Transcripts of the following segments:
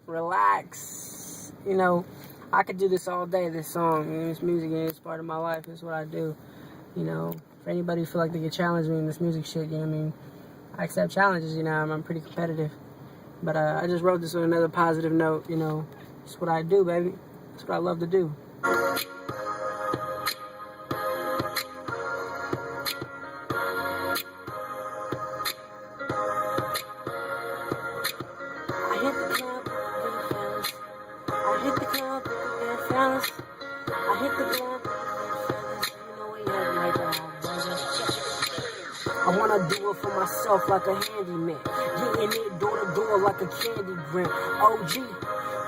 relax. You know, I could do this all day, this song, and this music, and it's part of my life. It's what I do. You know, if anybody feel like they can challenge me in this music shit, you know what I mean? I accept challenges, you know, I'm pretty competitive. But I just wrote this on another positive note, you know. It's what I do, baby. It's what I love to do. I hit the club with the good fellas. I hit the club with the good fellas. I hit the club with the good fellas. You know we had right now, brother. I wanna do it for myself like a handyman. Getting it door to door like a candy gram. OG.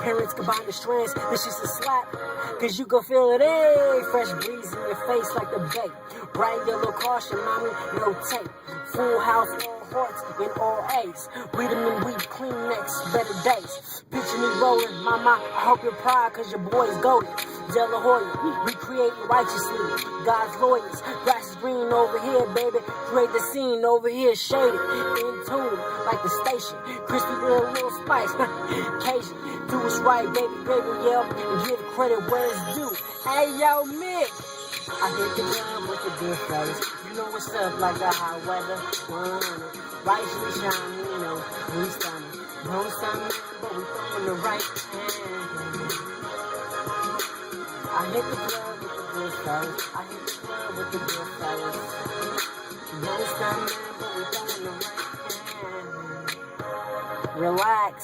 Parents combine the strands, this is a slap. Cause you can feel it, hey, fresh breeze in your face like the bay. Bright yellow caution, mommy, no tape. Full house, all hearts, and all A's. Read them in weed, Kleenex, better days. Picture me rolling, mama, I hope you're proud cause your boy's golden. De La Hoya, recreating righteously. God's lawyers, grass is green over here, baby. Create the scene over here, shaded, in tune, like the station. Crispy with a little spice, Cajun. Do what's right, baby, yeah, and give credit where it's due. Hey, yo, Mick. I hit the club with the good fellas. You know what's up, like the hot weather. 100, rightly shining, you know, we stunning. Don't stun me, but we throwing the right hand. I hit the club with the good fellas. I hit the club with the good fellas. Don't stun me, but we throwing the right hand. Relax.